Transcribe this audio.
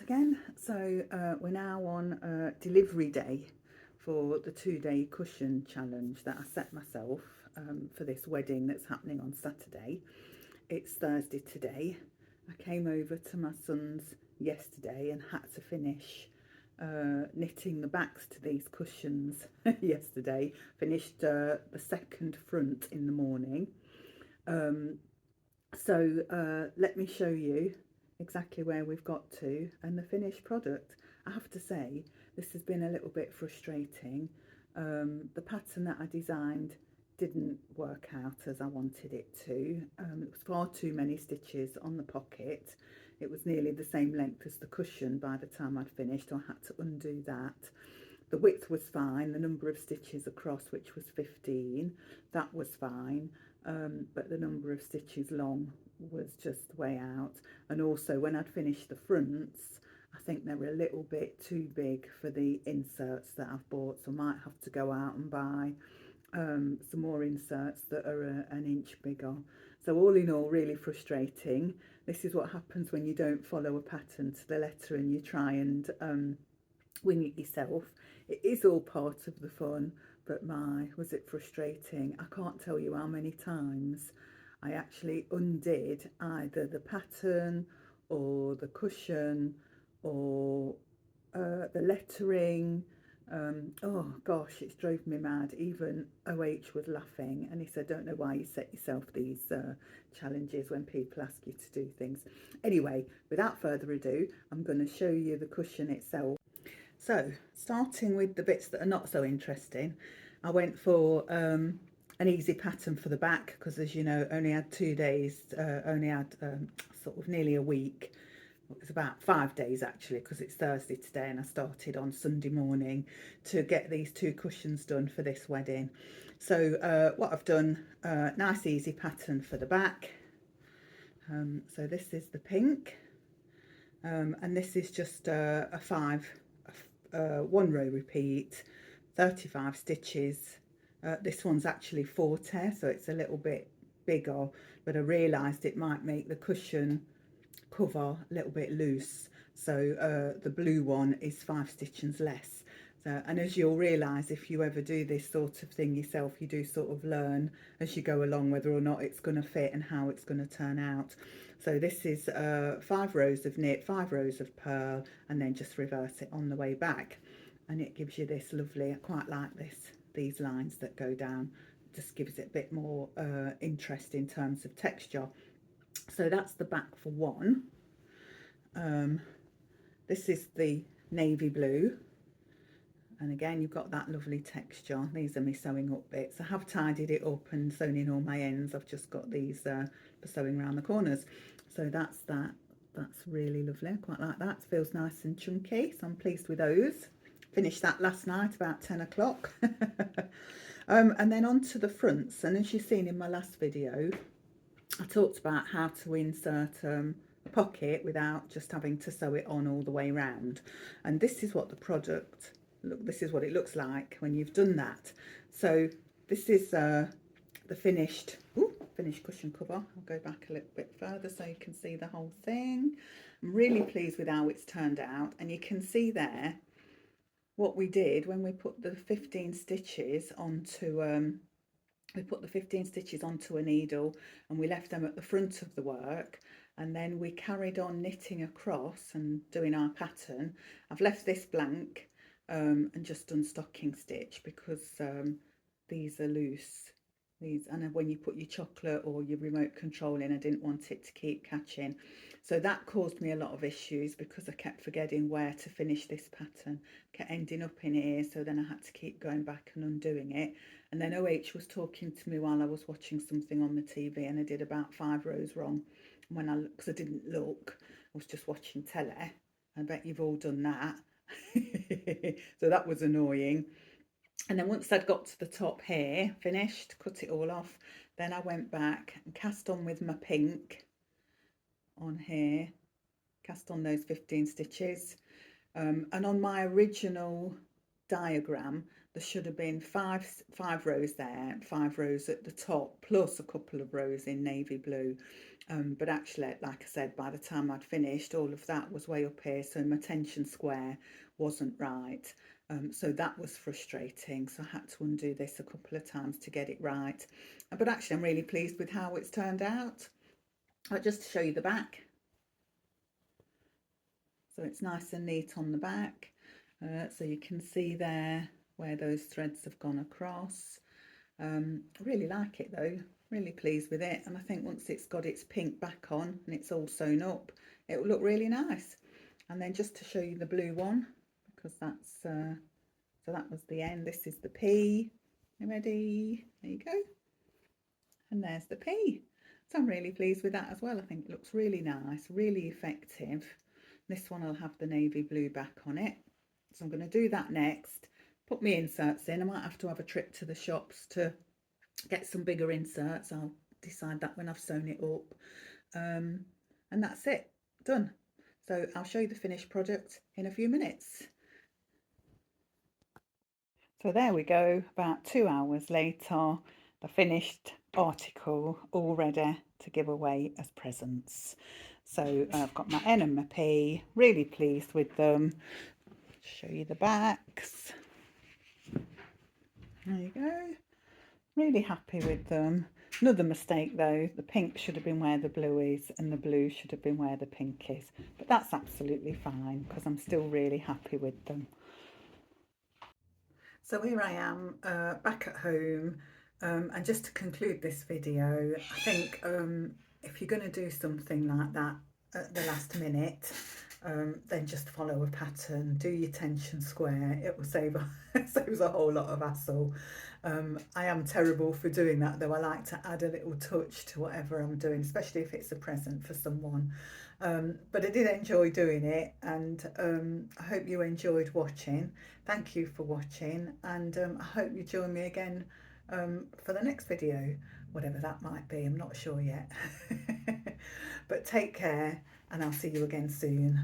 again. So we're now on delivery day for the 2-day cushion challenge that I set myself for this wedding that's happening on Saturday. It's Thursday today. I came over to my son's yesterday and had to finish knitting the backs to these cushions yesterday. Finished the second front in the morning. So let me show you exactly where we've got to and the finished product. I have to say, this has been a little bit frustrating. The pattern that I designed didn't work out as I wanted it to. It was far too many stitches on the pocket. It was nearly the same length as the cushion by the time I'd finished, so I had to undo that. The width was fine, the number of stitches across, which was 15, that was fine, but the number of stitches long was just way out. And also when I'd finished the fronts, I think they were a little bit too big for the inserts that I've bought, so I might have to go out and buy some more inserts that are an inch bigger. So all in all, really frustrating. This is what happens when you don't follow a pattern to the letter and you try and wing it yourself. It is all part of the fun, but my, was it frustrating. I can't tell you how many times I actually undid either the pattern or the cushion or the lettering. Oh gosh, it's drove me mad. Even OH was laughing and he said, don't know why you set yourself these challenges when people ask you to do things. Anyway, without further ado, I'm going to show you the cushion itself. So, starting with the bits that are not so interesting, I went for an easy pattern for the back because, as you know, only had 2 days, only had sort of nearly a week. It was about 5 days actually, because it's Thursday today and I started on Sunday morning to get these 2 cushions done for this wedding. So what I've done, nice easy pattern for the back. So this is the pink, and this is just a 1 row repeat, 35 stitches. This one's actually 40, so it's a little bit bigger, but I realised it might make the cushion cover a little bit loose, so the blue one is 5 stitches less. So, and as you'll realise, if you ever do this sort of thing yourself, you do sort of learn as you go along whether or not it's going to fit and how it's going to turn out. So this is 5 rows of knit, 5 rows of purl, and then just reverse it on the way back, and it gives you this lovely, I quite like these lines that go down, just gives it a bit more interest in terms of texture. So that's the back for one. This is the navy blue, and again you've got that lovely texture. These are my sewing up bits. I have tidied it up and sewn in all my ends. I've just got these for sewing around the corners. So that's that. That's really lovely. I quite like that. It feels nice and chunky, so I'm pleased with those. Finished that last night about 10 o'clock. And then on to the fronts, and as you've seen in my last video, I talked about how to insert a pocket without just having to sew it on all the way round, and this is what the product this is what it looks like when you've done that. So this is the finished cushion cover. I'll go back a little bit further so you can see the whole thing. I'm really pleased with how it's turned out, and you can see there what we did when we put the 15 stitches onto a needle, and we left them at the front of the work, and then we carried on knitting across and doing our pattern. I've left this blank and just done stocking stitch because these are loose. And when you put your chocolate or your remote control in, I didn't want it to keep catching. So that caused me a lot of issues because I kept forgetting where to finish this pattern, kept ending up in here, so then I had to keep going back and undoing it. And then OH was talking to me while I was watching something on the TV, and I did about 5 rows wrong. Because I didn't look, I was just watching telly. I bet you've all done that. So that was annoying. And then once I'd got to the top here, finished, cut it all off, then I went back and cast on with my pink on here, cast on those 15 stitches. And on my original diagram, there should have been five rows there, 5 rows at the top, plus a couple of rows in navy blue. but actually, like I said, by the time I'd finished, all of that was way up here, so my tension square wasn't right. So that was frustrating, so I had to undo this a couple of times to get it right. But actually I'm really pleased with how it's turned out. Just to show you the back, so it's nice and neat on the back, so you can see there where those threads have gone across. I really like it though, really pleased with it, and I think once it's got its pink back on and it's all sewn up, it will look really nice. And then just to show you the blue one, because that's so that was the end. This is the P. You ready? There you go. And there's the P. So I'm really pleased with that as well. I think it looks really nice, really effective. This one will have the navy blue back on it. So I'm going to do that next. Put my inserts in. I might have to have a trip to the shops to get some bigger inserts. I'll decide that when I've sewn it up. And that's it, done. So I'll show you the finished product in a few minutes. So there we go, about 2 hours later, the finished article all ready to give away as presents. So I've got my N and my P, really pleased with them. Show you the backs. There you go, really happy with them. Another mistake though, the pink should have been where the blue is and the blue should have been where the pink is, but that's absolutely fine because I'm still really happy with them. So here I am back at home, and just to conclude this video, I think if you're going to do something like that at the last minute, then just follow a pattern, do your tension square, it will save saves a whole lot of hassle. I am terrible for doing that though. I like to add a little touch to whatever I'm doing, especially if it's a present for someone. But I did enjoy doing it, and I hope you enjoyed watching. Thank you for watching, and I hope you join me again for the next video, whatever that might be, I'm not sure yet. But take care, and I'll see you again soon.